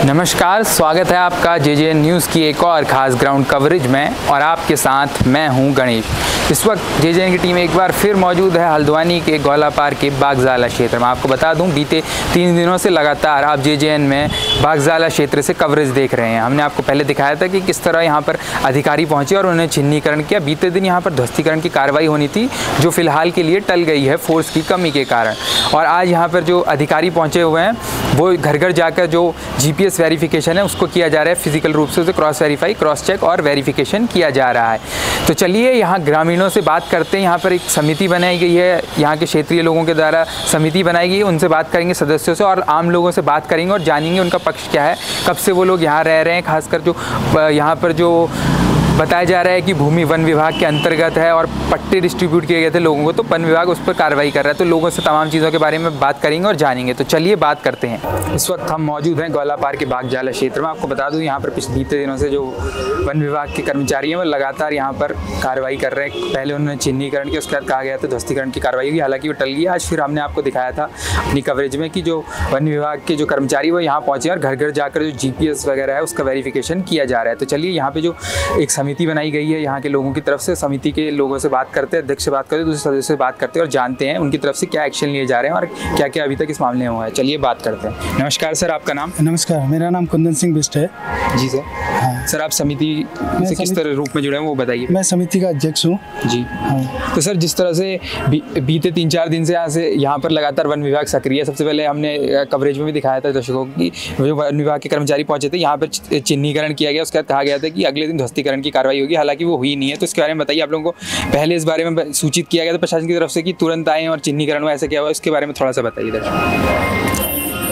नमस्कार, स्वागत है आपका जेजेएन न्यूज़ की एक और ख़ास ग्राउंड कवरेज में और आपके साथ मैं हूं गणेश। इस वक्त जेजेएन की टीम एक बार फिर मौजूद है हल्द्वानी के गौलापार के बागजाला क्षेत्र में। आपको बता दूं, बीते 3 दिनों से लगातार आप जेजेएन में बागजाला क्षेत्र से कवरेज देख रहे हैं। हमने आपको पहले दिखाया था कि किस तरह यहाँ पर अधिकारी पहुँचे और उन्हें चिन्हीकरण किया। बीते दिन यहाँ पर ध्वस्तीकरण की कार्रवाई होनी थी, जो फिलहाल के लिए टल गई है फोर्स की कमी के कारण। और आज यहाँ पर जो अधिकारी पहुँचे हुए हैं वो घर घर जाकर जो GPS वेरिफिकेशन है उसको किया जा रहा है, फिजिकल रूप से उसे क्रॉस वेरीफाई, क्रॉस चेक और वेरिफिकेशन किया जा रहा है। तो चलिए यहाँ ग्रामीणों से बात करते हैं। यहाँ पर एक समिति बनाई गई है, यहाँ के क्षेत्रीय लोगों के द्वारा समिति बनाई गई है। उनसे बात करेंगे, सदस्यों से और आम लोगों से बात करेंगे और जानेंगे उनका पक्ष क्या है, कब से वो लोग यहाँ रह रहे हैं। खासकर जो यहाँ पर जो बताया जा रहा है कि भूमि वन विभाग के अंतर्गत है और पट्टे डिस्ट्रीब्यूट किए गए थे लोगों को, तो वन विभाग उस पर कार्रवाई कर रहा है। तो लोगों से तमाम चीज़ों के बारे में बात करेंगे और जानेंगे। तो चलिए बात करते हैं। इस वक्त हम मौजूद हैं गौलापार के बागजाला क्षेत्र में। आपको बता दूं, यहाँ पर पिछले बीते दिनों से जो वन विभाग के कर्मचारी हैं वो लगातार यहाँ पर कार्रवाई कर रहे हैं। पहले उन्होंने चिन्हीकरण किया, उसके बाद कहा गया था ध्वस्तीकरण की कार्रवाई हुई, हालांकि वो टल गई। आज फिर हमने आपको दिखाया था अपनी कवरेज में कि जो वन विभाग के जो कर्मचारी वो यहाँ पहुँचे और घर घर जाकर जो GPS वगैरह है उसका वेरिफिकेशन किया जा रहा है। तो चलिए यहाँ पे जो एक समिति बनाई गई है यहाँ के लोगों की तरफ से, समिति के लोगों से बात करते हैं, अध्यक्ष से बात करते हैं, दूसरे सदस्य से बात करते हैं और जानते हैं उनकी तरफ से क्या एक्शन लिए जा रहे हैं और क्या क्या अभी तक इस मामले में हुआ है। चलिए बात करते हैं। नमस्कार सर, आपका नाम? नमस्कार, मेरा नाम कुंदन सिंह बिष्ट है। जी सर। हाँ सर, आप समिति से किस तरह रूप में जुड़े हैं वो बताइए। मैं समिति का अध्यक्ष हूँ जी। हाँ। तो सर, जिस तरह से बीते 3-4 दिन से यहाँ पर लगातार वन विभाग सक्रिय है। सबसे पहले हमने कवरेज में भी दिखाया था दर्शकों को कि जो वन विभाग के कर्मचारी पहुंचे थे, यहाँ पर चिन्हीकरण किया गया, उसके बाद कहा गया था कि अगले दिन ध्वस्तीकरण की कार्रवाई होगी, हालांकि वो हुई नहीं है। तो इसके बारे में बताइए। आप लोगों को पहले इस बारे में सूचित किया गया था प्रशासन की तरफ से कि तुरंत आएँ और चिन्हीकरण में ऐसा क्या हुआ, इसके बारे में थोड़ा सा बताइए दर्शकों।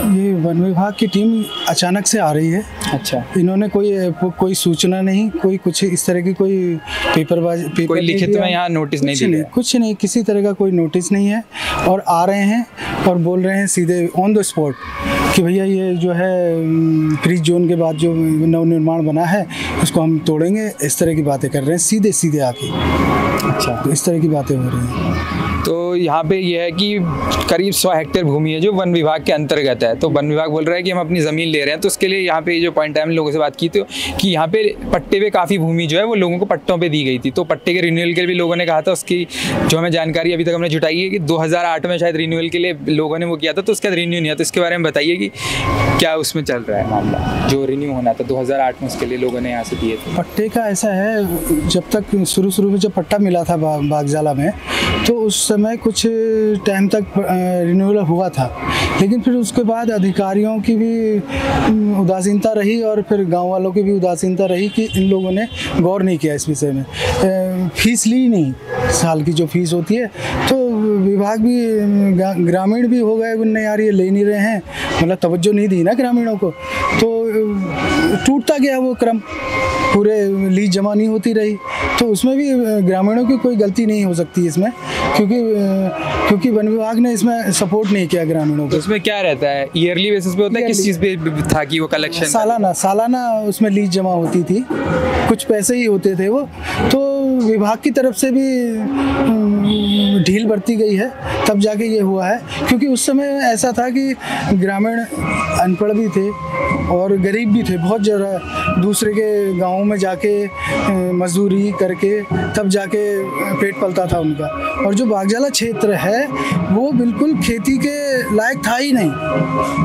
ये वन विभाग की टीम अचानक से आ रही है। अच्छा। इन्होंने कोई सूचना नहीं, कोई कुछ इस तरह की कोई पेपर कोई लिखित में यहाँ नोटिस नहीं दिया? कुछ नहीं, किसी तरह का कोई नोटिस नहीं है। और आ रहे हैं और बोल रहे हैं सीधे ऑन द स्पॉट कि भैया ये जो है फ्री जोन के बाद जो नवनिर्माण बना है उसको हम तोड़ेंगे। इस तरह की बातें कर रहे हैं सीधे सीधे आके। अच्छा, तो इस तरह की बातें हो रही हैं। तो यहाँ पे ये है कि करीब 100 हेक्टेयर भूमि है जो वन विभाग के अंतर्गत है। तो वन विभाग बोल रहा है कि हम अपनी ज़मीन ले रहे हैं। तो उसके लिए यहाँ पे जो पॉइंट है, हम लोगों से बात की थी कि यहाँ पे पट्टे पे काफ़ी भूमि जो है वो लोगों को पट्टों पे दी गई थी। तो पट्टे के रिन्यूअल के लिए भी लोगों ने कहा था, उसकी जो हमें जानकारी अभी तक हमने जुटाई है कि 2008 में शायद रिन्यूअल के लिए लोगों ने वो किया था, तो उसके बाद रिन्यू नहीं है। तो इसके बारे में बताइए कि क्या उसमें चल रहा है मामला, जो रिन्यू होना था 2008 में, उसके लिए लोगों ने यहाँ से दिए थे। पट्टे का ऐसा है, जब तक शुरू में जब पट्टा मिला था बागजाला में, तो उस समय कुछ टाइम तक रिन्यूअल हुआ था, लेकिन फिर उसके बाद अधिकारियों की भी उदासीनता रही और फिर गांव वालों की भी उदासीनता रही कि इन लोगों ने गौर नहीं किया इस विषय में। फीस ली नहीं, साल की जो फीस होती है। तो विभाग भी, ग्रामीण भी हो गए उनने, यार ये ले नहीं रहे हैं, मतलब तवज्जो नहीं दी ना ग्रामीणों को, तो टूटता गया वो क्रम, पूरे लीज जमा नहीं होती रही। तो उसमें भी ग्रामीणों की कोई गलती नहीं हो सकती इसमें, क्योंकि वन विभाग ने इसमें सपोर्ट नहीं किया ग्रामीणों को। तो उसमें क्या रहता है, ईयरली बेसिस पे होता है, किस चीज़ पे था कि वो कलेक्शन? सालाना उसमें लीज जमा होती थी, कुछ पैसे ही होते थे वो। तो विभाग की तरफ से भी ढील बरती गई है, तब जाके ये हुआ है। क्योंकि उस समय ऐसा था कि ग्रामीण अनपढ़ भी थे और गरीब भी थे बहुत ज़्यादा, दूसरे के गाँवों में जाके मजदूरी करके तब जाके पेट पलता था उनका। और जो बागजाला क्षेत्र है वो बिल्कुल खेती के लायक था ही नहीं।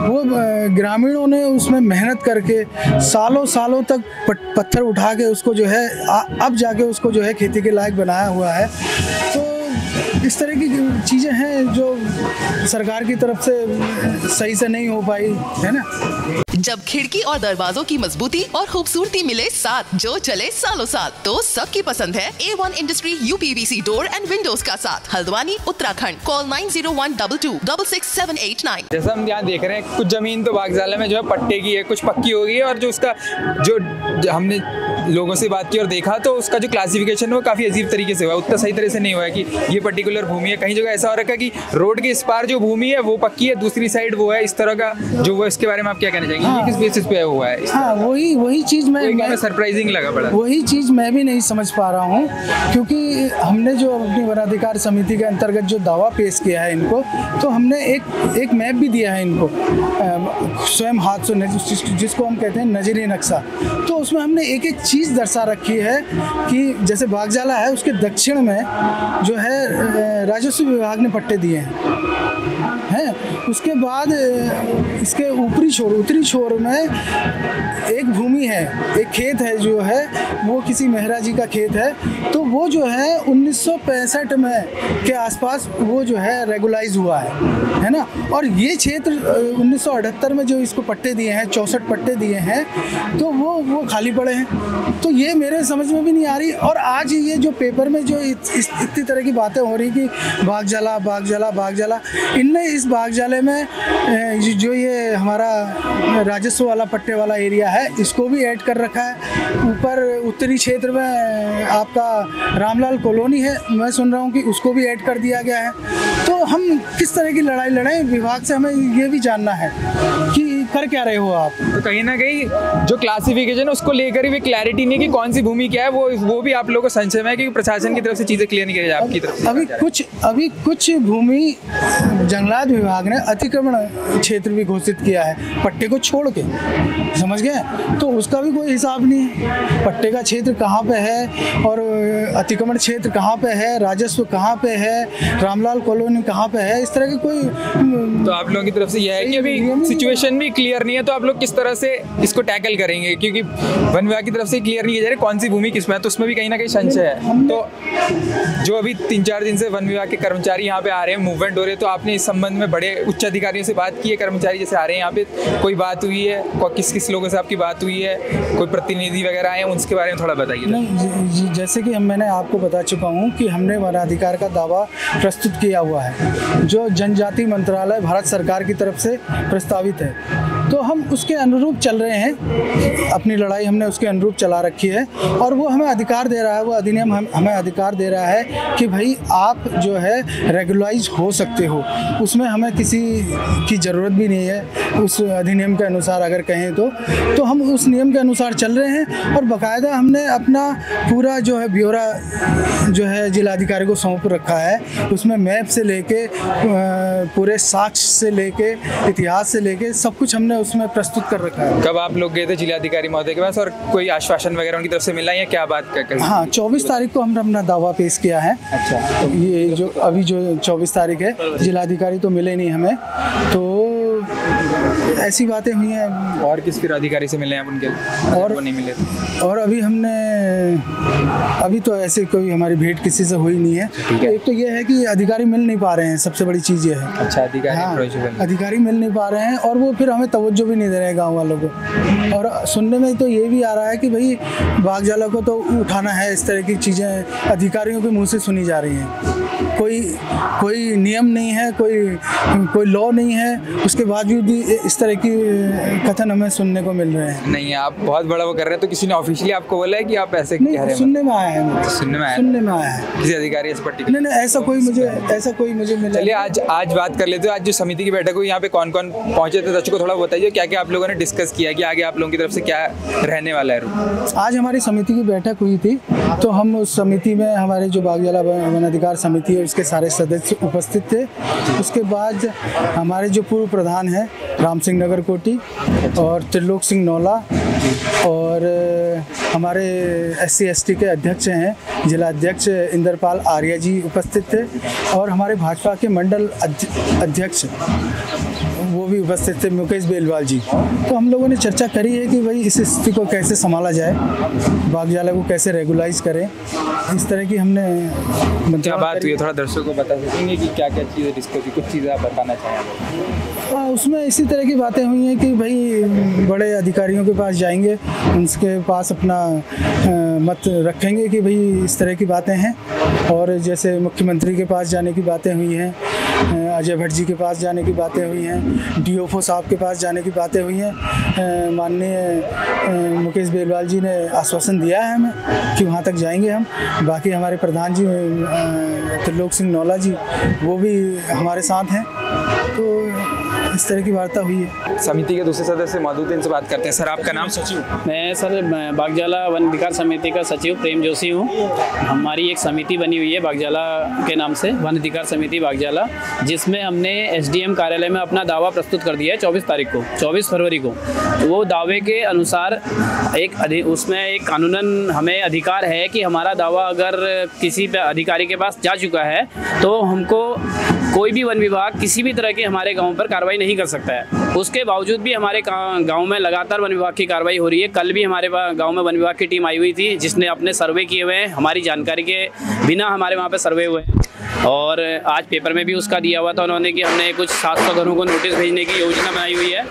वो ग्रामीणों ने उसमें मेहनत करके सालों तक पत्थर उठा के उसको जो है अब जाके उसको जो है खेती के लायक बनाया हुआ है। तो इस तरह की चीज़ें हैं जो सरकार की तरफ से सही से नहीं हो पाई है ना। जब खिड़की और दरवाजों की मजबूती और खूबसूरती मिले साथ, जो चले सालों साल, तो सबकी पसंद है A1 industry UPVC door and Windows का साथ, हल्द्वानी उत्तराखंड। कॉल 9012226789। जैसा हम यहाँ देख रहे हैं, कुछ जमीन तो बागजाला में जो है पट्टे की है, कुछ पक्की हो गई है, और जो उसका जो हमने लोगों से बात की और देखा तो उसका जो क्लासिफिकेशन है वो काफ़ी अजीब तरीके से हुआ, उतना सही तरह से नहीं हुआ है कि ये पर्टिकुलर भूमि है। कहीं जगह ऐसा हो रखा है कि रोड के इस पार जो भूमि है वो पक्की है, दूसरी साइड वो है, इस तरह का जो वो। इसके बारे में आप क्या कहना चाहेंगे? ये किस बेसिस पे हुआ है? हाँ, वही चीज़ मैं सरप्राइजिंग लगा बड़ा। वही चीज़ मैं भी नहीं समझ पा रहा हूँ, क्योंकि हमने जो अपनी वनाधिकार समिति के अंतर्गत जो दावा पेश किया है इनको, तो हमने एक मैप भी दिया है इनको, स्वयं हाथ से, जिसको हम कहते हैं नजरी नक्शा। तो उसमें हमने एक एक चीज़ दर्शा रखी है कि जैसे बागजाला है, उसके दक्षिण में जो है राजस्व विभाग ने पट्टे दिए हैं। उसके बाद इसके उत्तरी छोर में एक भूमि है, एक खेत है जो है वो किसी मेहरा जी का खेत है। तो वो जो है 1965 में के आसपास वो जो है रेगुलाइज हुआ है ना। और ये क्षेत्र 1978 में जो इसको पट्टे दिए हैं, 64 पट्टे दिए हैं, तो वो खाली पड़े हैं। तो ये मेरे समझ में भी नहीं आ रही। और आज ये जो पेपर में जो इतनी तरह की बातें हो रही कि बागजाला, इनने इस बागजाले में जो ये हमारा राजस्व वाला पट्टे वाला एरिया है, इसको भी ऐड कर रखा है। ऊपर उत्तरी क्षेत्र में आपका रामलाल कॉलोनी है, मैं सुन रहा हूँ कि उसको भी ऐड कर दिया गया है। तो हम किस तरह की लड़ाई लड़ें, विभाग से हमें ये भी जानना है कि कर क्या रहे हो आप। तो कहीं ना कहीं जो क्लासिफिकेशन है उसको लेकर भी क्लैरिटी नहीं कि कौन सी भूमि क्या है, वो भी आप लोगों को संशय में है कि प्रशासन की तरफ से चीज़ें क्लियर नहीं की आपकी तरफ से। अभी कुछ भूमि जंगलात विभाग ने अतिक्रमण क्षेत्र भी घोषित किया है, पट्टे को छोड़ के, समझ गए। तो उसका भी कोई हिसाब नहीं है, पट्टे का क्षेत्र कहाँ पे है और अतिक्रमण क्षेत्र कहाँ पे है, राजस्व कहाँ पे है, रामलाल कॉलोनी कहाँ पे है, इस तरह की कोई। तो आप लोगों की तरफ से यह है कि अभी सिचुएशन भी क्लियर नहीं है, तो आप लोग किस तरह से इसको टैकल करेंगे? क्योंकि वन विभाग की तरफ से क्लियर नहीं किया जा रहा कौन सी भूमि किसमें है, तो उसमें भी कहीं ना कहीं संशय है। तो जो अभी 3-4 दिन से वन विभाग के कर्मचारी यहाँ पे आ रहे हैं, मूवमेंट हो रहे हैं, तो आपने इस संबंध में बड़े उच्च अधिकारियों से बात की है? कर्मचारी जैसे आ रहे हैं यहाँ पे, कोई बात हुई है? किस लोगों से आपकी बात हुई है? कोई प्रतिनिधि वगैरह आए हैं, उनके बारे में थोड़ा बताइए। नहीं, जैसे कि मैंने आपको बता चुका हूँ कि हमने वनाधिकार का दावा प्रस्तुत किया हुआ है, जो जनजाति मंत्रालय भारत सरकार की तरफ से प्रस्तावित है। तो हम उसके अनुरूप चल रहे हैं, अपनी लड़ाई हमने उसके अनुरूप चला रखी है। और वो हमें अधिकार दे रहा है, वो अधिनियम हमें अधिकार दे रहा है कि भाई आप जो है रेगुलाइज हो सकते हो, उसमें हमें किसी की ज़रूरत भी नहीं है। उस अधिनियम के अनुसार अगर कहें तो हम उस नियम के अनुसार चल रहे हैं। और बाकायदा हमने अपना पूरा जो है ब्यौरा जो है जिलाधिकारी को सौंप रखा है, उसमें मैप से लेके पूरे साक्ष्य से लेके इतिहास से लेके सब कुछ हमने उसमें प्रस्तुत कर रखा है। कब आप लोग गए थे जिलाधिकारी महोदय के पास और कोई आश्वासन वगैरह उनकी तरफ से मिला या क्या बात कर? हाँ, 24 तारीख को हमने अपना दावा पेश किया है। अच्छा, तो ये जो अभी जो 24 तारीख है, जिलाधिकारी तो मिले नहीं हमें, तो ऐसी बातें हुई हैं। और किस फिर अधिकारी से मिले हैं उनके? और वो नहीं मिले? और अभी तो ऐसे कोई हमारी भेंट किसी से हुई नहीं है। एक तो ये है कि अधिकारी मिल नहीं पा रहे हैं, सबसे बड़ी चीज़ ये है। अच्छा, अधिकारी मिल नहीं पा रहे हैं और वो फिर हमें तवज्जो भी नहीं दे रहे हैं गाँव वालों को। और सुनने में तो ये भी आ रहा है कि भाई बागजाला को तो उठाना है, इस तरह की चीज़ें अधिकारियों के मुँह से सुनी जा रही हैं। कोई नियम नहीं है, कोई लॉ नहीं है, उसके बावजूद भी इस तरह की कथन हमें सुनने को मिल रहे हैं। नहीं, आप बहुत बड़ा वो कर रहे हैं, तो किसी ने ऑफिशियली आपको बोला है कि आप ऐसे कह रहे हैं? सुनने में आया है, सुनने में आया है किसी अधिकारी इस पर्टिकुलर? नहीं, ऐसा कोई मुझे मिला। चलिए आज बात कर लेते हैं। आज जो समिति की बैठक हुई, यहाँ पे कौन कौन पहुंचे थे, दर्शकों को थोड़ा बताइए क्या क्या आप लोगों ने डिस्कस किया कि आगे आप लोगों की तरफ से क्या रहने वाला है? आज हमारी समिति की बैठक हुई थी, तो हम उस समिति में हमारे जो बागजाला वनाधिकार समिति है उसके सारे सदस्य उपस्थित थे। उसके बाद हमारे जो पूर्व प्रधान हैं राम सिंह नगरकोटी और त्रिलोक सिंह नौला, और हमारे SC/ST के अध्यक्ष हैं जिला अध्यक्ष इंद्रपाल आर्या जी उपस्थित थे, और हमारे भाजपा के मंडल अध्यक्ष वो भी उपस्थित थे, मुकेश बेलवाल जी। तो हम लोगों ने चर्चा करी है कि भाई इस स्थिति को कैसे संभाला जाए, बागजाला को कैसे रेगुलाइज करें, इस तरह की हमने क्या बात हुई है, थोड़ा दर्शकों को बता सकेंगे कि क्या क्या चीज़ें डिस्कस की, कुछ चीज़ें आप बताना चाहेंगे? उसमें इसी तरह की बातें हुई हैं कि भाई बड़े अधिकारियों के पास जाएंगे, उनके पास अपना मत रखेंगे कि भाई इस तरह की बातें हैं। और जैसे मुख्यमंत्री के पास जाने की बातें हुई हैं, अजय भट्ट जी के पास जाने की बातें हुई हैं, DFO साहब के पास जाने की बातें हुई हैं। माननीय मुकेश बेलवाल जी ने आश्वासन दिया है हमें कि वहाँ तक जाएंगे हम। बाकी हमारे प्रधान जी त्रिलोक सिंह नौला जी वो भी हमारे साथ हैं। तो इस तरह की वार्ता हुई है। समिति के दूसरे सदस्य मौजूद हैं, इनसे बात करते हैं। सर, आपका नाम? सचिव। मैं सर बागजाला वन अधिकार समिति का सचिव प्रेम जोशी हूँ। हमारी एक समिति बनी हुई है बागजाला के नाम से, वन अधिकार समिति बागजाला, जिसमें हमने एसडीएम कार्यालय में अपना दावा प्रस्तुत कर दिया है 24 फरवरी को। वो दावे के अनुसार उसमें एक कानूनन हमें अधिकार है कि हमारा दावा अगर किसी अधिकारी के पास जा चुका है तो हमको कोई भी वन विभाग किसी भी तरह की हमारे गांव पर कार्रवाई नहीं कर सकता है। उसके बावजूद भी हमारे गांव में लगातार वन विभाग की कार्रवाई हो रही है। कल भी हमारे गांव में वन विभाग की टीम आई हुई थी, जिसने अपने सर्वे किए हुए हैं, हमारी जानकारी के बिना हमारे वहाँ पे सर्वे हुए हैं। और आज पेपर में भी उसका दिया हुआ था उन्होंने कि हमने कुछ 700 घरों को नोटिस भेजने की योजना बनाई हुई है।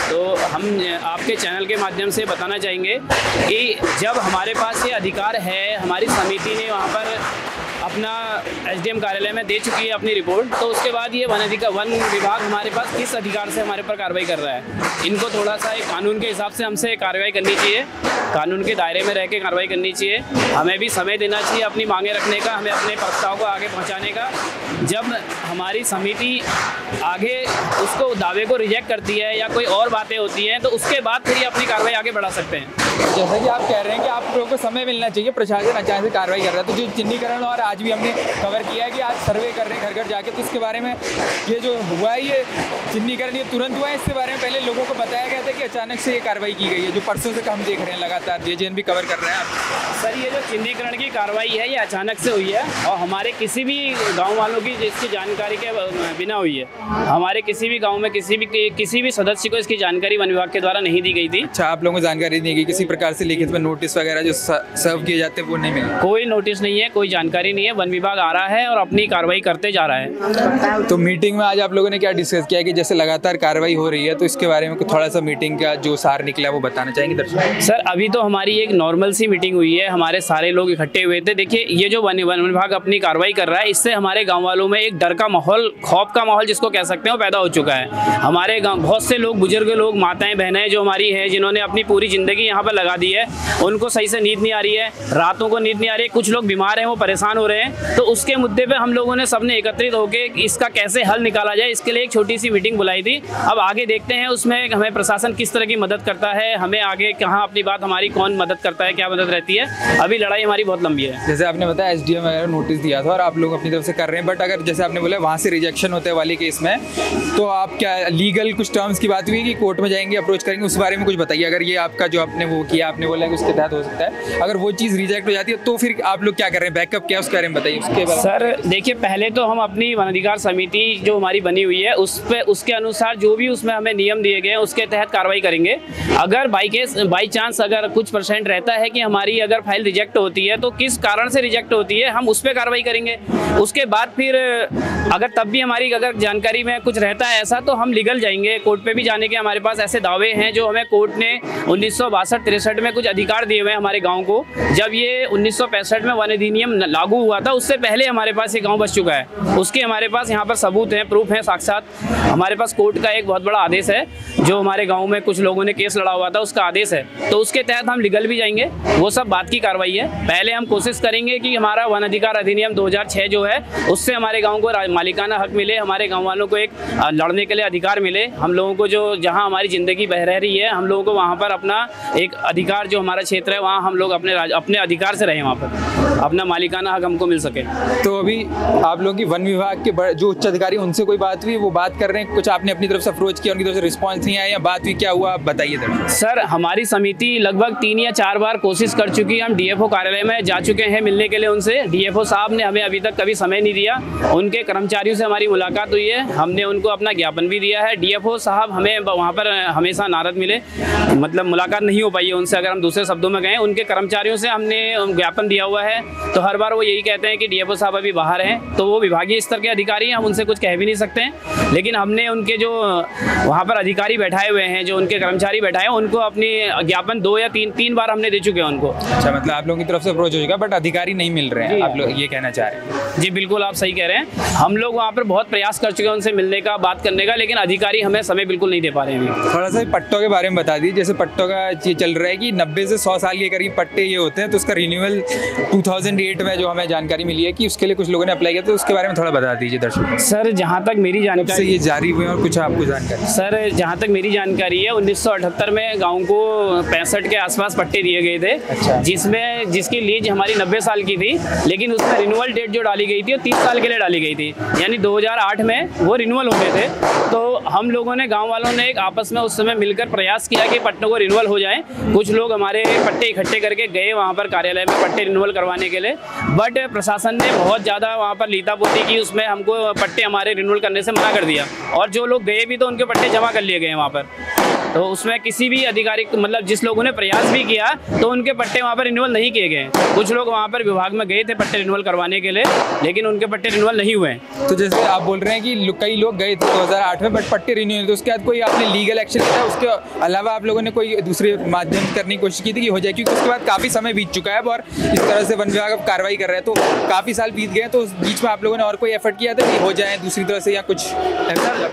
तो हम आपके चैनल के माध्यम से बताना चाहेंगे कि जब हमारे पास ये अधिकार है, हमारी समिति ने वहाँ पर अपना एसडीएम कार्यालय में दे चुकी है अपनी रिपोर्ट, तो उसके बाद ये वन विभाग हमारे पास किस अधिकार से हमारे पर कार्रवाई कर रहा है। इनको थोड़ा सा एक कानून के हिसाब से हमसे कार्रवाई करनी चाहिए, कानून के दायरे में रह के कार्रवाई करनी चाहिए। हमें भी समय देना चाहिए अपनी मांगे रखने का, हमें अपने प्रस्ताव को आगे पहुंचाने का। जब हमारी समिति आगे उसको दावे को रिजेक्ट करती है या कोई और बातें होती हैं, तो उसके बाद फिर अपनी कार्रवाई आगे बढ़ा सकते हैं। जैसा कि आप कह रहे हैं कि आप लोगों को समय मिलना चाहिए, प्रशासन अचानक से कार्रवाई कर रहा है, तो जो चिन्हीकरण और आज भी हमने कवर किया है कि आज सर्वे कर रहे हैं घर घर जाके, तो इसके बारे में ये जो हुआ है, ये चिन्हीकरण ये तुरंत हुआ है, इसके बारे में पहले लोगों को बताया गया था कि अचानक से ये कार्रवाई की गई है, जो परसों से हम देख रहे हैं लगातार जेजेएन भी कवर कर रहे हैं आप। सर, ये जो चिन्हीकरण की कार्रवाई है ये अचानक से हुई है और हमारे किसी भी गाँव वालों की इसकी जानकारी के बिना हुई है। हमारे किसी भी गाँव में किसी भी सदस्य को इसकी जानकारी वन विभाग के द्वारा नहीं दी गई थी। अच्छा, आप लोगों को जानकारी नहीं गई किसी प्रकार से लिखित में नोटिस वगैरह जो सर्व किए जाते हैं वो नहीं मिले? कोई नोटिस नहीं है, कोई जानकारी नहीं है। वन विभाग आ रहा है और अपनी कार्रवाई करते जा रहा है। तो मीटिंग में आज आप लोगों ने क्या डिस्कस किया कि जैसे लगातार कार्रवाई हो रही है, तो इसके बारे में थोड़ा सा मीटिंग का जो सार निकला वो बताना चाहेंगे दर्शक? सर, अभी तो हमारी एक नॉर्मल सी मीटिंग हुई है, हमारे सारे लोग इकट्ठे हुए थे। देखिए, ये जो वन विभाग अपनी कार्रवाई कर रहा है, इससे हमारे गाँव वालों में एक डर का माहौल, खौफ का माहौल जिसको कह सकते हैं, वो पैदा हो चुका है। हमारे गाँव बहुत से लोग, बुजुर्ग लोग, माताएं बहनें जो हमारी हैं, जिन्होंने अपनी पूरी ज़िंदगी यहाँ पर लगा दी है, उनको सही से नींद नहीं आ रही है, रातों को नींद नहीं आ रही है। कुछ लोग बीमार हैं, वो परेशान हो रहे हैं। तो उसके मुद्दे पे हम लोगों ने सबने एकत्रित होकर इसका कैसे हल निकाला जाए, इसके लिए एक छोटी सी मीटिंग बुलाई थी। अब आगे देखते हैं उसमें हमें प्रशासन किस तरह की मदद करता है, हमें आगे कहाँ अपनी बात, हमारी कौन मदद करता है, क्या मदद रहती है। अभी लड़ाई हमारी बहुत लंबी है। जैसे आपने बताया एसडीएम वगैरह नोटिस दिया था और आप लोग अपनी तरफ से कर रहे हैं, बट अगर जैसे आपने बोला वहाँ से रिजेक्शन होते वाली केस में, तो आप क्या लीगल कुछ टर्म्स की बात हुई कि कोर्ट में जाएंगे, अप्रोच करेंगे, उस बारे में कुछ बताइए। अगर ये आपका जो आपने वो किया, आपने बोला कि उसके तहत हो सकता है, अगर वो चीज़ रिजेक्ट हो जाती है तो फिर आप लोग क्या कर रहे हैं, बैकअप क्या उसके बारे में बताइए। उसके बाद सर देखिए, पहले तो हम अपनी वन अधिकार समिति जो हमारी बनी हुई है उसके अनुसार जो भी उसमें हमें नियम दिए गए हैं उसके तहत कार्रवाई करेंगे। अगर बाई चांस अगर कुछ % रहता है कि हमारी अगर फाइल रिजेक्ट होती है, तो किस कारण से रिजेक्ट होती है हम उस पर कार्रवाई करेंगे। उसके बाद फिर अगर तब भी हमारी अगर जानकारी में कुछ रहता है ऐसा, तो हम लीगल जाएंगे, कोर्ट पे भी जाने के हमारे पास ऐसे दावे हैं जो हमें कोर्ट ने 1962-63 में कुछ अधिकार दिए हुए हैं हमारे गांव को। जब ये 1965 में वन अधिनियम लागू हुआ था, उससे पहले हमारे पास ये गांव बस चुका है। उसके हमारे पास यहाँ पर सबूत हैं, प्रूफ हैं साक्षात। हमारे पास कोर्ट का एक बहुत बड़ा आदेश है, जो हमारे गाँव में कुछ लोगों ने केस लड़ा हुआ था, उसका आदेश है। तो उसके तहत हम लीगल भी जाएंगे, वो सब बात की कार्रवाई है। पहले हम कोशिश करेंगे कि हमारा वन अधिकार अधिनियम 2006 जो है, उससे हमारे गाँव को मालिकाना हक मिले, हमारे गाँव वालों को एक लड़ने के लिए अधिकार मिले। हम लोगों को जो जहाँ हमारी ज़िंदगी बह रही है, हम लोगों को वहाँ पर अपना एक अधिकार, जो हमारा क्षेत्र है वहाँ हम लोग अपने अधिकार से रहें, वहाँ पर अपना मालिकाना हक हमको मिल सके। तो अभी आप लोगों की वन विभाग के जो उच्च अधिकारी, उनसे कोई बात हुई, वो बात कर रहे हैं, कुछ आपने अपनी तरफ से अप्रोच किया, उनकी तरफ से रिस्पॉन्स नहीं आया, या बात हुई, क्या हुआ आप बताइए दर्शक? सर, हमारी समिति लगभग 3 या 4 बार कोशिश कर चुकी है। हम डीएफओ कार्यालय में जा चुके हैं मिलने के लिए उनसे। डीएफओ साहब ने हमें अभी तक कभी समय नहीं दिया। उनके कर्मचारियों से हमारी मुलाकात हुई है, हमने उनको अपना ज्ञापन भी दिया है। डीएफओ साहब हमें वहाँ पर हमेशा नाराज मिले, मतलब मुलाकात नहीं हो पाई है उनसे। अगर हम दूसरे शब्दों में गए, उनके कर्मचारियों से हमने ज्ञापन दिया हुआ है, तो हर बार वो यही कहते हैं कि डीएफओ साहब अभी बाहर हैं। तो वो विभागीय स्तर के अधिकारी हैं, हम उनसे कुछ कह भी नहीं सकते हैं। लेकिन हमने उनके जो वहाँ पर अधिकारी बैठाए हुए हैं, जो उनके कर्मचारी बैठाए हैं, उनको अपनी ज्ञापन 2 या 3 बार हमने दे चुके हैं उनको। अच्छा, मतलब आप लोगों की तरफ से अप्रोच हो चुका बट अधिकारी नहीं मिल रहे हैं, आप लोग ये कहना चाह रहे हैं? जी बिल्कुल, आप सही कह रहे हैं। हम लोग वहाँ पर बहुत प्रयास कर चुके हैं उनसे मिलने का, बात करने का, लेकिन अधिकारी हमें समय बिल्कुल नहीं दे पा रहे हैं। थोड़ा सा पट्टों के बारे में बता दीजिए। जैसे पट्टों का ये चल रहा है कि 90 से 100 साल के करीब पट्टे ये होते हैं, तो उसका रिन्यूअल 2008 में जो हमें जानकारी मिली है कि उसके लिए कुछ लोगों ने अप्लाई किया, तो उसके बारे में थोड़ा बता दीजिए दर्शकों। सर जहाँ तक मेरी जानकारी ये जारी हुए और कुछ आपको जानकारी? सर जहाँ तक मेरी जानकारी है 1978 में गाँव को 65 के आसपास पट्टे दिए गए थे। अच्छा। जिसकी लीज हमारी 90 साल की थी, लेकिन उसमें रिन्यूअल डेट जो डाली गई थी वो 30 साल के लिए डाली गई थी, यानी 2008 में वो रिन्यूअल होने थे। तो हम लोगों ने, गांव वालों ने एक आपस में उस समय मिलकर प्रयास किया कि पट्टों को रिन्यूअल हो जाए। कुछ लोग हमारे पट्टे इकट्ठे करके गए वहाँ पर कार्यालय में पट्टे रिन्यूअल करवाने के लिए, बट प्रशासन ने बहुत ज़्यादा वहाँ पर लीतापोती की, उसमें हमको पट्टे हमारे रिन्यूअल करने से मना कर दिया। और जो लोग गए भी तो उनके पट्टे जमा कर लिए गए वहाँ पर। तो उसमें किसी भी अधिकारी, मतलब जिस लोगों ने प्रयास भी किया तो उनके पट्टे वहाँ पर रिन्यूअल नहीं किए गए। कुछ लोग वहाँ पर विभाग में गए थे पट्टे रिन्यूअल करवाने के लिए, लेकिन उनके पट्टे रिन्यूअल नहीं हुए। तो जैसे आप बोल रहे हैं कि कई लोग गए थे 2008 में बट पट्टे रिन्यूअल, तो उसके बाद कोई आपने लीगल एक्शन लिया, उसके अलावा आप लोगों ने कोई दूसरे माध्यम से करने की कोशिश की थी कि हो जाए? क्योंकि उसके बाद काफ़ी समय बीत चुका है और इस तरह से वन विभाग अब कार्रवाई कर रहा है, तो काफ़ी साल बीत गए, तो उस बीच में आप लोगों ने और कोई एफर्ट किया था कि हो जाए दूसरी तरह से या कुछ?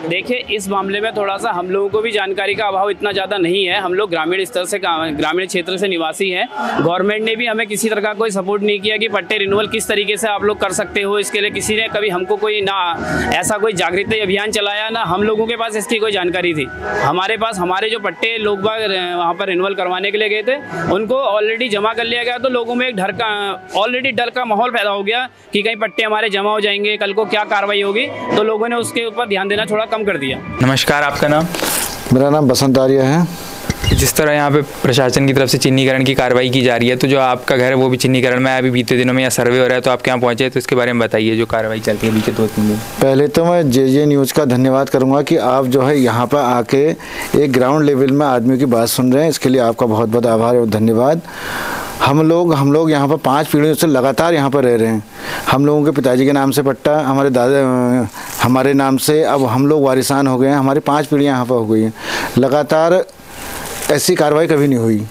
देखिए, इस मामले में थोड़ा सा हम लोगों को भी जानकारी का अभाव इतना ज़्यादा नहीं है। हम लोग ग्रामीण स्तर से, ग्रामीण क्षेत्र से निवासी हैं। गवर्नमेंट ने भी हमें किसी तरह का कोई सपोर्ट नहीं किया कि पट्टे रिन्यूअल किस तरीके से आप लोग कर सकते हो। इसके लिए किसी ने कभी हमको कोई ना ऐसा कोई जागृति अभियान चलाया, ना हम लोगों के पास इसकी कोई जानकारी थी। हमारे पास हमारे जो पट्टे लोग वहाँ पर रिन्यूअल करवाने के लिए गए थे उनको ऑलरेडी जमा कर लिया गया, तो लोगों में एक ऑलरेडी डर का माहौल पैदा हो गया कि कहीं पट्टे हमारे जमा हो जाएंगे, कल को क्या कार्रवाई होगी, तो लोगों ने उसके ऊपर ध्यान देना थोड़ा कम कर दिया। नमस्कार, आपका नाम? मेरा नाम बसंत आर्या है। जिस तरह यहाँ पे प्रशासन की तरफ से चिन्हीकरण की कार्रवाई की जा रही है, तो जो आपका घर है वो भी चिन्हीकरण में अभी बीते दिनों में या सर्वे हो रहा है, तो आप यहाँ पहुँचे, तो इसके बारे में बताइए जो कार्रवाई चलती है बीते 2-3 दिन। पहले तो मैं जे न्यूज़ का धन्यवाद करूँगा कि आप जो है यहाँ पर आके एक ग्राउंड लेवल में आदमी की बात सुन रहे हैं, इसके लिए आपका बहुत बहुत आभार और धन्यवाद। हम लोग यहाँ पर 5 पीढ़ियों से लगातार यहाँ पर रह रहे हैं। हम लोगों के पिताजी के नाम से पट्टा, हमारे दादा हमारे नाम से, अब हम लोग वारिसान हो गए हैं, हमारी 5 पीढ़ियाँ यहाँ पर हो गई हैं। लगातार ऐसी कार्रवाई कभी नहीं हुई।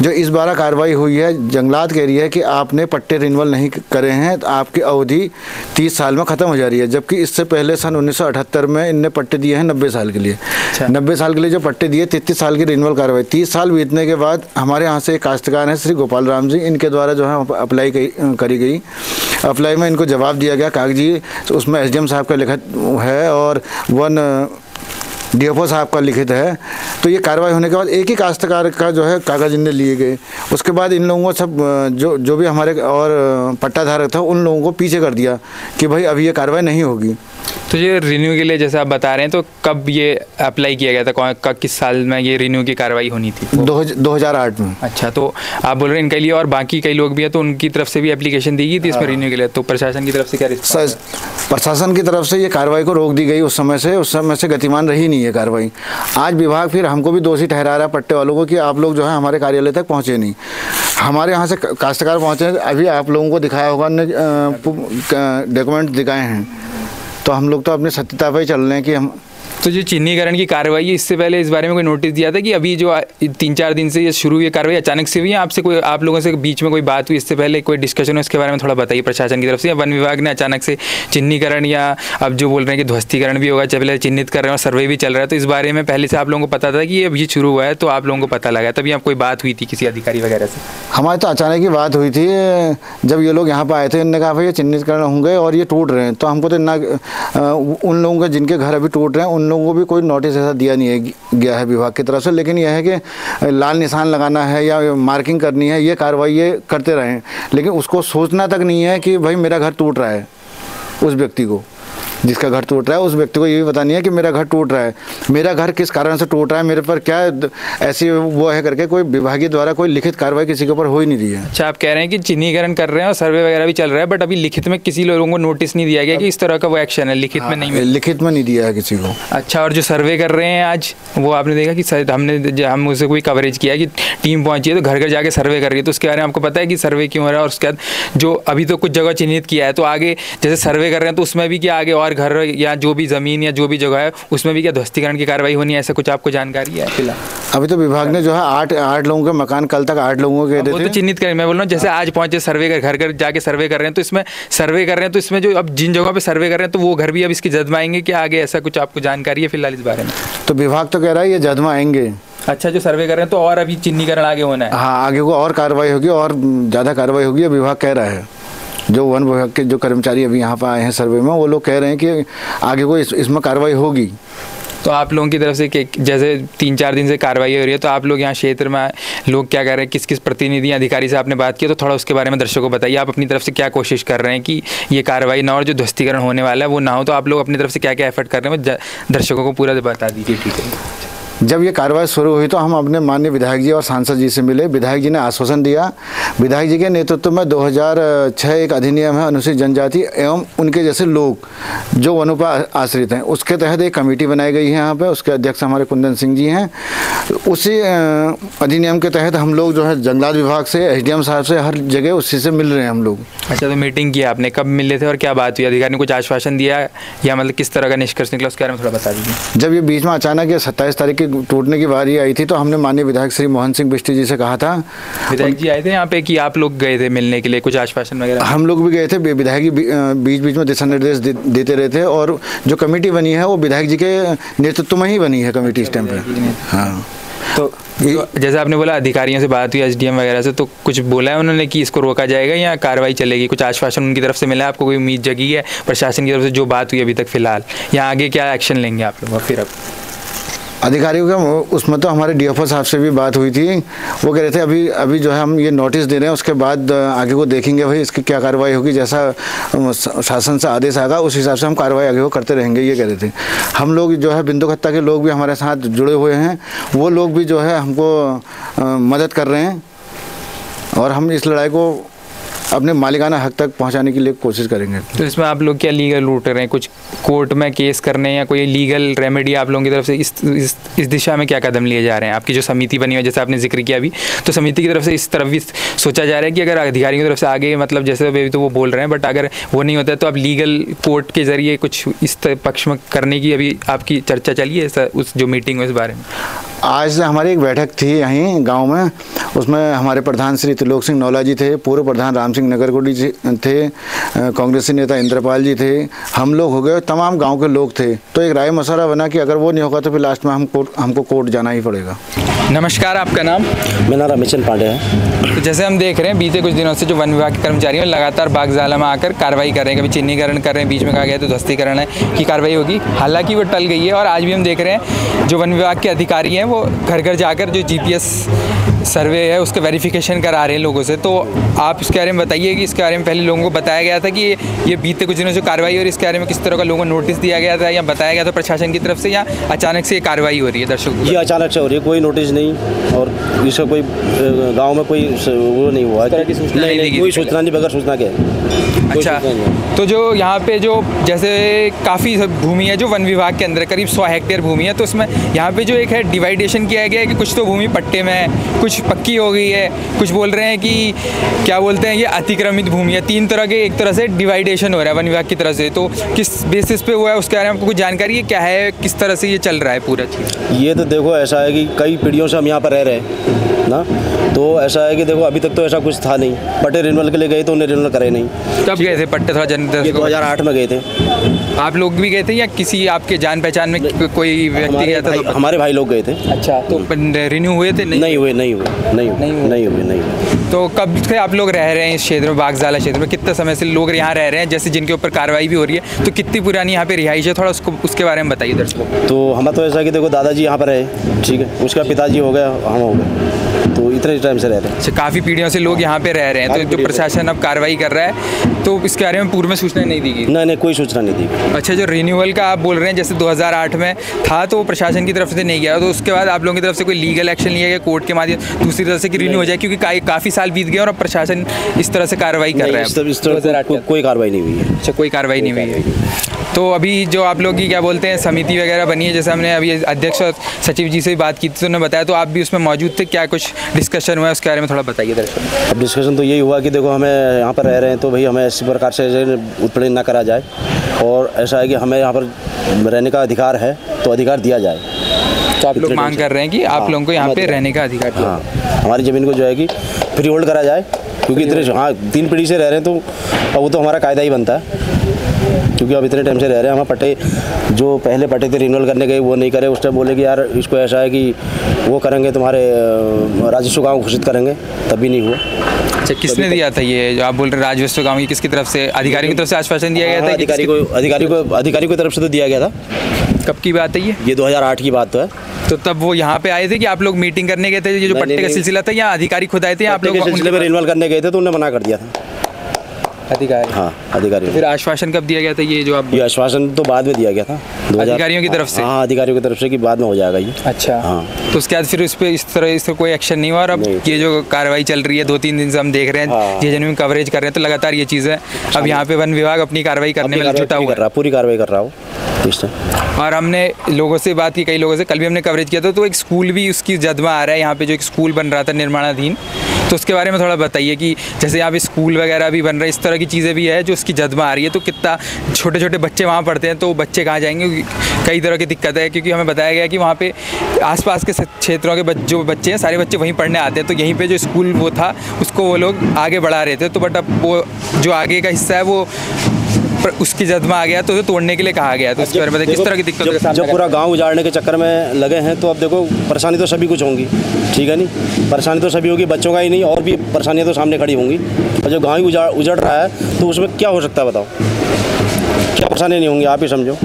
जो इस बार कार्रवाई हुई है, जंगलात कह रही है कि आपने पट्टे रिन्यूअल नहीं करे हैं तो आपकी अवधि 30 साल में ख़त्म हो जा रही है, जबकि इससे पहले सन 1978 में इनने पट्टे दिए हैं 90 साल के लिए। 90 साल के लिए जो पट्टे दिए, 33 साल की रिन्यूअल कार्रवाई। 30 साल बीतने के बाद हमारे यहाँ से एक काश्तकार हैं श्री गोपाल राम जी, इनके द्वारा जो है अप्लाई करी गई। अप्लाई में इनको जवाब दिया गया कागजी, उसमें SDM साहब का लिखित है और DFO साहब का लिखित है। तो ये कार्रवाई होने के बाद एक ही काश्तकार का जो है कागज़ इनने लिए गए। उसके बाद इन लोगों को सब जो भी हमारे और पट्टाधारक था उन लोगों को पीछे कर दिया कि भाई अभी ये कार्रवाई नहीं होगी। तो ये रिन्यू के लिए जैसे आप बता रहे हैं, तो कब ये अप्लाई किया गया था, किस साल में ये रिन्यू की कार्रवाई होनी थी? 2008 में। अच्छा, तो आप बोल रहे हैं इनके लिए और बाकी कई लोग भी हैं, तो उनकी तरफ से भी एप्लीकेशन दी गई थी इसमें रिन्यू के लिए, तो प्रशासन की तरफ से क्या रिस्पॉन्स? प्रशासन की तरफ से ये कार्रवाई को रोक दी गई। उस समय से गतिमान रही नहीं है कार्रवाई। आज विभाग फिर हमको भी दोषी ठहरा रहा है पट्टे वालों को कि आप लोग जो है हमारे कार्यालय तक पहुँचे नहीं। हमारे यहाँ से काश्तकार पहुँचे, अभी आप लोगों को दिखाया होगा, डॉक्यूमेंट दिखाए हैं, तो हम लोग तो अपनी सत्यता पर ही चल रहे हैं कि हम। तो जो चिन्हीकरण की कार्रवाई है, इससे पहले इस बारे में कोई नोटिस दिया था कि अभी जो 3-4 दिन से ये शुरू हुई कार्रवाई अचानक से हुई है? आपसे कोई, आप लोगों से बीच में कोई बात हुई इससे पहले, कोई डिस्कशन हो, इसके बारे में थोड़ा बताइए प्रशासन की तरफ से? या वन विभाग ने अचानक से चिन्हीकरण, या अब जो बोल रहे हैं कि ध्वस्तीकरण भी होगा, पहले चिन्हित कर रहे हैं और सर्वे भी चल रहा है, तो इस बारे में पहले से आप लोगों को पता था कि ये अभी शुरू हुआ है, तो आप लोगों को पता लगा, तभी आप कोई बात हुई थी किसी अधिकारी वगैरह से? हमारी तो अचानक ही बात हुई थी जब ये लोग यहाँ पर आए थे। इन्होंने कहा भाई ये चिन्हितकरण होंगे और ये टूट रहे हैं, तो हमको तो ना उन लोगों के जिनके घर अभी टूट रहे हैं उन लोगों को भी कोई नोटिस ऐसा दिया नहीं है गया है विभाग की तरफ से। लेकिन यह है कि लाल निशान लगाना है या मार्किंग करनी है, ये कार्रवाई ये करते रहें, लेकिन उसको सोचना तक नहीं है कि भाई मेरा घर टूट रहा है। उस व्यक्ति को, जिसका घर टूट रहा है, उस व्यक्ति को ये भी पता नहीं है कि मेरा घर टूट रहा है, मेरा घर किस कारण से टूट रहा है, मेरे पर क्या ऐसी वो है करके कोई विभागीय द्वारा कोई लिखित कार्रवाई किसी के ऊपर हो ही नहीं रही है। अच्छा, आप कह रहे हैं कि चिन्हीकरण कर रहे हैं और सर्वे वगैरह भी चल रहा है, बट अभी लिखित में किसी लोगों को नोटिस नहीं दिया गया कि इस तरह का वो एक्शन है? लिखित में नहीं, लिखित में नहीं दिया है किसी को। अच्छा, और जो सर्वे कर रहे हैं आज, वो आपने देखा कि हम उसे कोई कवरेज किया कि टीम पहुंची है तो घर घर जाके सर्वे कर रही है, तो उसके बारे में आपको पता है कि सर्वे क्यों हो रहा है? और उसके बाद जो अभी तो कुछ जगह चिन्हित किया है, तो आगे जैसे सर्वे कर रहे हैं तो उसमें भी क्या आगे और और घर या जो भी ज़मीन या जो भी जगह है उसमें भी क्या ध्वस्तीकरण की कार्रवाई होनी है, ऐसा कुछ आपको जानकारी है फिलहाल? अभी तो विभाग ने जो है आठ लोगों के मकान, कल तक 8 लोगों के वो तो चिन्हित करें। मैं बोल रहा हूँ जैसे आज पहुंचे सर्वे कर, घर घर जाके सर्वे कर रहे हैं, तो इसमें सर्वे कर रहे हैं तो इसमें जो अब जिन जगहों पे सर्वे कर रहे हैं तो वो घर भी अब इसकी जद में आएंगे क्या आगे, ऐसा कुछ आपको जानकारी है फिलहाल इस बारे में? तो विभाग तो कह रहा है ये जद में आएंगे। अच्छा, जो सर्वे कर रहे हैं तो और अभी चिन्हीकरण आगे होना है? हाँ, आगे को और कार्रवाई होगी और ज़्यादा कार्रवाई होगी, विभाग कह रहा है। जो वन विभाग के जो कर्मचारी अभी यहाँ पर आए हैं सर्वे में, वो लोग कह रहे हैं कि आगे को इसमें कार्रवाई होगी। तो आप लोगों की तरफ से जैसे 3-4 दिन से कार्रवाई हो रही है, तो आप लोग यहाँ क्षेत्र में लोग क्या कर रहे हैं, किस किस प्रतिनिधि अधिकारी से आपने बात की, तो थोड़ा उसके बारे में दर्शकों को बताइए। आप अपनी तरफ से क्या कोशिश कर रहे हैं कि ये कार्रवाई ना, और जो ध्वस्तीकरण होने वाला है वो ना हो, तो आप लोग अपनी तरफ से क्या क्या एफर्ट कर रहे हैं दर्शकों को पूरा बता दीजिए। ठीक है। जब ये कार्रवाई शुरू हुई तो हम अपने माननीय विधायक जी और सांसद जी से मिले। विधायक जी ने आश्वासन दिया। विधायक जी के नेतृत्व में 2006 एक अधिनियम है अनुसूचित जनजाति एवं उनके जैसे लोग जो वनों पर आश्रित हैं, उसके तहत एक कमेटी बनाई गई है यहाँ पे। उसके अध्यक्ष हमारे कुंदन सिंह जी हैं। उसी अधिनियम के तहत हम लोग जो है जंगलात विभाग से, SDM साहब से, हर जगह उसी से मिल रहे हैं हम लोग। अच्छा, तो मीटिंग की आपने, कब मिले थे और क्या बात हुई? अधिकारी ने कुछ आश्वासन दिया या मतलब किस तरह का निष्कर्ष निकला, उसके बारे में थोड़ा बता दीजिए। जब ये बीच में अचानक ये 27 तारीख की टूटने की बारी आई थी तो हमने माननीय विधायक श्री मोहन सिंह बिष्ट जी से कहा था। विधायक जी आए थे यहाँ पे कि आप लोग गए थे मिलने के लिए, कुछ आश्वासन वगैरह? हम लोग भी गए थे। विधायक जी बीच बीच में दिशा निर्देश देते रहे थे, और जो कमेटी बनी है वो विधायक जी के नेतृत्व में ही बनी है कमेटी इस टाइम पे। हाँ, तो जैसे आपने बोला अधिकारियों से बात हुई SDM वगैरह से, तो कुछ बोला है उन्होंने कि इसको रोका जाएगा या कार्रवाई चलेगी? कुछ आश्वासन उनकी तरफ से मिला है आपको? कोई उम्मीद जगी है प्रशासन की तरफ से जो बात हुई अभी तक फिलहाल, या आगे क्या एक्शन लेंगे आप लोग? फिर अब अधिकारियों का उसमें तो हमारे DFO साहब से भी बात हुई थी। वो कह रहे थे अभी जो है हम ये नोटिस दे रहे हैं, उसके बाद आगे को देखेंगे भाई इसकी क्या कार्रवाई होगी, जैसा शासन से आदेश आएगा उस हिसाब से हम कार्रवाई आगे को करते रहेंगे, ये कह रहे थे। हम लोग जो है बिंदु खत्ता के लोग भी हमारे साथ जुड़े हुए हैं, वो लोग भी जो है हमको मदद कर रहे हैं, और हम इस लड़ाई को अपने मालिकाना हक तक पहुंचाने के लिए कोशिश करेंगे। तो इसमें आप लोग क्या लीगल रूट रहे हैं, कुछ कोर्ट में केस करने या कोई लीगल रेमेडी आप लोगों की तरफ से इस दिशा में क्या कदम लिए जा रहे हैं? आपकी जो समिति बनी है, जैसे आपने जिक्र किया अभी, तो समिति की तरफ से इस तरफ भी सोचा जा रहा है कि अगर अधिकारियों की तरफ से आगे मतलब जैसे अभी तो वो बोल रहे हैं, बट अगर वो नहीं होता है तो आप लीगल कोर्ट के जरिए कुछ इस पक्ष में करने की अभी आपकी चर्चा चली है उस जो मीटिंग में? इस बारे में आज हमारी एक बैठक थी यहीं गांव में, उसमें हमारे प्रधान श्री त्रिलोक सिंह नौला जी थे, पूर्व प्रधान राम सिंह नगरकोटी जी थे, कांग्रेसी नेता इंद्रपाल जी थे, हम लोग हो गए, तमाम गांव के लोग थे। तो एक राय मशवरा बना कि अगर वो नहीं होगा तो फिर लास्ट में हमको कोर्ट जाना ही पड़ेगा। नमस्कार, आपका नाम? मेरा नाम रमेशचंद पांडे है। तो जैसे हम देख रहे हैं बीते कुछ दिनों से जो वन विभाग के कर्मचारी हैं लगातार बागजाला में आकर कार्रवाई कर रहे हैं, कभी चिन्हीकरण कर रहे हैं, बीच में कहा गया तो ध्वस्तीकरण है की कार्रवाई होगी, हालांकि वो टल गई है। और आज भी हम देख रहे हैं जो वन विभाग के अधिकारी हैं वो घर घर जाकर जो GPS सर्वे है उसका वेरिफिकेशन करा रहे हैं लोगों से। तो आप इसके बारे में बताइए कि इसके बारे में पहले लोगों को बताया गया था कि ये बीते कुछ दिनों से कार्रवाई हो रही है, इसके बारे में किस तरह का लोगों को नोटिस दिया गया था या बताया गया था प्रशासन की तरफ से, या अचानक से ये कार्रवाई हो रही है? दर्शकों, ये अचानक से हो रही है, कोई नोटिस नहीं, और इसका कोई गांव में कोई वो नहीं हुआ, कोई सूचना नहीं, बगैर सूचना के। अच्छा, तो जो यहाँ पे जो जैसे काफ़ी भूमि है जो वन विभाग के अंदर करीब 100 हेक्टेयर भूमि है, तो उसमें यहाँ पे जो एक है डिवाइडेशन किया गया है कि कुछ तो भूमि पट्टे में है, कुछ पक्की हो गई है, कुछ बोल रहे हैं कि क्या बोलते हैं ये अतिक्रमित भूमि है। 3 तरह के एक तरह से डिवाइडेशन हो रहा है वन विभाग की तरफ से, तो किस बेसिस पे हुआ है उसके बारे में आपको कुछ जानकारी है? क्या है, किस तरह से ये चल रहा है पूरा चीज़? ये तो देखो ऐसा है कि कई पीढ़ियों से हम यहाँ पर रह रहे हैं ना, तो ऐसा है कि देखो अभी तक तो ऐसा कुछ था नहीं। पट्टे रिन्यूअल के लिए गए तो उन्हें रिन्यूअल करे नहीं। कब गए थे पट्टे? थोड़ा 2008 में गए थे। आप लोग भी गए थे या किसी आपके जान पहचान में कोई व्यक्ति गया था? हमारे भाई लोग गए थे। अच्छा, तो रिन्यू हुए थे? नहीं हुए। तो कब से आप लोग रह रहे हैं इस क्षेत्र में, बागजाला क्षेत्र में? कितने समय से लोग यहाँ रह रहे हैं, जैसे जिनके ऊपर कार्रवाई भी हो रही है, तो कितनी पुरानी यहाँ पे रिहाइश है? थोड़ा उसके बारे में बताइए दर्शकों। तो हमारा तो ऐसा है कि देखो दादाजी यहाँ पर रहे, ठीक है, उसका पिताजी हो गया, हम हो गए, तो इतने टाइम से रहते हैं। अच्छा, काफ़ी पीढ़ियों से लोग यहाँ पे रह रहे हैं, तो जो प्रशासन अब कार्रवाई कर रहा है तो इसके बारे में पूर्व में सूचना नहीं दी गई? नहीं, कोई सूचना नहीं दी गई। अच्छा, जो रिन्यूअल का आप बोल रहे हैं जैसे 2008 में था तो प्रशासन की तरफ से नहीं गया, तो उसके बाद आप लोगों की तरफ से कोई लीगल एक्शन लिया गया कोर्ट के माध्यम दूसरी तरफ से कि रिन्यू हो जाए, क्योंकि काफ़ी साल बीत गए और अब प्रशासन इस तरह से कार्रवाई कर रहा है? कोई कार्रवाई नहीं हुई है। अच्छा, कोई कार्रवाई नहीं हुई है। तो अभी जो आप लोग की क्या बोलते हैं समिति वगैरह बनी है, जैसे हमने अभी अध्यक्ष और सचिव जी से भी बात की थी तो उन्होंने बताया, तो आप भी उसमें मौजूद थे, क्या कुछ डिस्कशन हुआ है उसके बारे में थोड़ा बताइए दर्शकों। अब डिस्कशन तो यही हुआ कि देखो हमें यहाँ पर रह रहे हैं तो भाई हमें इसी प्रकार से उत्पीड़न ना करा जाए, और ऐसा है कि हमें यहाँ पर रहने का अधिकार है तो अधिकार दिया जाए। तो आप लोग मांग कर रहे हैं कि आप लोगों को यहाँ पे रहने का अधिकार दिया। हाँ, हमारी ज़मीन को जो है कि फ्री होल्ड करा जाए, क्योंकि इतने 3 पीढ़ी से रह रहे हैं तो अब वो तो हमारा कायदा ही बनता है, क्योंकि अब इतने टाइम से रह रहे हैं। हमारे पट्टे जो पहले पट्टे थे रिन्यूअल करने गए वो नहीं करे, उस टाइम बोले कि यार इसको ऐसा है कि वो करेंगे तुम्हारे राजस्व गाँव घोषित करेंगे, तब भी नहीं हुआ। अच्छा, किसने दिया था ये जो आप बोल रहे हैं राजस्व गाँव की, किसकी तरफ से? अधिकारियों की तरफ से आश्वासन दिया गया था? अधिकारी की तरफ से तो दिया गया था। कब की बात है ये 2008 की बात तो है। तो तब वो यहाँ पे आए थे कि आप लोग मीटिंग करने गए थे, ये जो पट्टे का सिलसिला था, या अधिकारी खुद आए थे? आप लोग सिलसिले में रिन्यूअल करने गए थे तो उन्होंने मना कर दिया था अधिकारी। हाँ, अधिकारी। फिर आश्वासन कब दिया गया था ये जो आप? ये आश्वासन तो बाद में दिया गया था अधिकारियों की तरफ से। हाँ, अधिकारियों की तरफ से कि बाद में हो जाएगा ये। अच्छा, हाँ। तो उसके बाद फिर उस पर इस तरह इसका कोई एक्शन नहीं हुआ, और अब ये जो कार्रवाई चल रही है 2-3 दिन से हम देख रहे हैं, जेजेएन में कवरेज कर रहे हैं, तो लगातार ये चीज़ें अब यहाँ पे वन विभाग अपनी कार्रवाई करने में जुटा हुआ है, पूरी कार्रवाई कर रहा हूँ। और हमने लोगों से बात की, कई लोगों से, कल भी हमने कवरेज किया था, तो एक स्कूल भी उसकी जद में आ रहा है यहाँ पे, जो एक स्कूल बन रहा था निर्माणाधीन, तो उसके बारे में थोड़ा बताइए कि जैसे यहाँ पे स्कूल वगैरह भी बन रहे हैं, इस तरह की चीज़ें भी है जो उसकी जद में आ रही है, तो कितना छोटे छोटे बच्चे वहाँ पढ़ते हैं, तो बच्चे कहाँ जाएंगे? कई तरह की दिक्कत है, क्योंकि हमें बताया गया कि वहाँ पे आसपास के क्षेत्रों के जो बच्चे हैं सारे बच्चे वहीं पढ़ने आते हैं, तो यहीं पे जो स्कूल वो था उसको वो लोग आगे बढ़ा रहे थे, तो बट अब वो जो आगे का हिस्सा है वो उसकी जद में आ गया, तो तोड़ने के लिए कहा गया, तो उसके बारे में किस तरह की दिक्कत? जब पूरा गांव उजाड़ने के चक्कर में लगे हैं तो अब देखो परेशानी तो सभी कुछ होंगी, ठीक है नहीं? परेशानी तो सभी होगी, बच्चों का ही नहीं और भी परेशानियां तो सामने खड़ी होंगी, और जब गाँव ही उजड़ रहा है तो उसमें क्या हो सकता है बताओ? क्या परेशानी नहीं होंगी, आप ही समझो।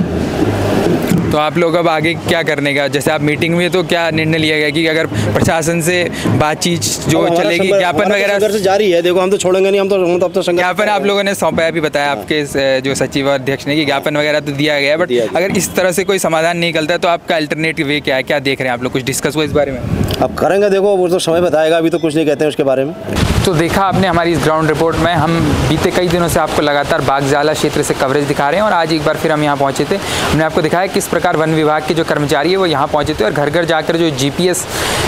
तो आप लोग अब आगे क्या करने का, जैसे आप मीटिंग में तो क्या निर्णय लिया गया कि अगर प्रशासन से बातचीत जो चलेगी, ज्ञापन वगैरह से जारी है, देखो हम तो छोड़ेंगे नहीं, हम तो ज्ञापन आप लोगों ने सौंपा है, अभी बताया आपके जो सचिव और अध्यक्ष ने कि ज्ञापन वगैरह तो दिया गया है, बट अगर इस तरह से कोई समाधान नहीं निकलता है तो आपका अल्टरनेटिव वे क्या है, क्या देख रहे हैं आप लोग? कुछ डिस्कस हुआ इस बारे में? अब करेंगे, देखो वो तो समय बताएगा, अभी तो कुछ नहीं कहते हैं उसके बारे में। तो देखा आपने हमारी इस ग्राउंड रिपोर्ट में, हम बीते कई दिनों से आपको लगातार बागजाला क्षेत्र से कवरेज दिखा रहे हैं, और आज एक बार फिर हम यहाँ पहुँचे थे। हमने आपको दिखाया किस प्रकार वन विभाग के जो कर्मचारी है वो यहाँ पहुँचे थे, और घर घर जाकर जो GPS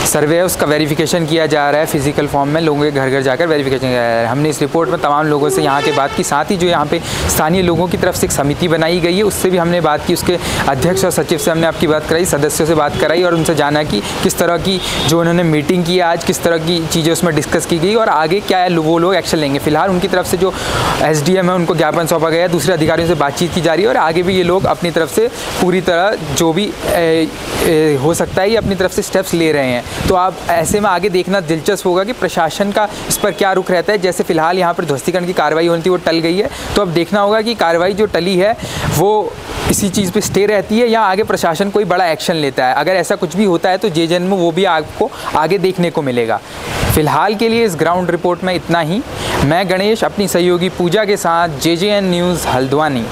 सर्वे है उसका वेरिफिकेशन किया जा रहा है, फिजिकल फॉर्म में लोगों के घर घर जाकर वेरिफिकेशन किया जा रहा है। हमने इस रिपोर्ट में तमाम लोगों से यहाँ के बात की, साथ ही जो यहाँ पे स्थानीय लोगों की तरफ से एक समिति बनाई गई है उससे भी हमने बात की, उसके अध्यक्ष और सचिव से हमने आपकी बात कराई, सदस्यों से बात कराई, और उनसे जाना कि किस तरह की जो उन्होंने मीटिंग की आज, किस तरह की चीज़ें उसमें डिस्कस की गई और आगे क्या है वो लोग एक्शन लेंगे। फिलहाल उनकी तरफ से जो SDM है उनको ज्ञापन सौंपा गया है, दूसरे अधिकारियों से बातचीत की जा रही है, और आगे भी ये लोग अपनी तरफ से पूरी तरह जो भी हो सकता है ये अपनी तरफ से स्टेप्स ले रहे हैं। तो आप ऐसे में आगे देखना दिलचस्प होगा कि प्रशासन का इस पर क्या रुख रहता है। जैसे फिलहाल यहाँ पर ध्वस्तीकरण की कार्रवाई होनी थी वो टल गई है, तो अब देखना होगा कि कार्रवाई जो टली है वो इसी चीज़ पे स्टे रहती है या आगे प्रशासन कोई बड़ा एक्शन लेता है। अगर ऐसा कुछ भी होता है तो जेजेएन में वो भी आपको आगे देखने को मिलेगा। फिलहाल के लिए इस ग्राउंड रिपोर्ट में इतना ही। मैं गणेश अपनी सहयोगी पूजा के साथ जेजेएन न्यूज़ हल्द्वानी।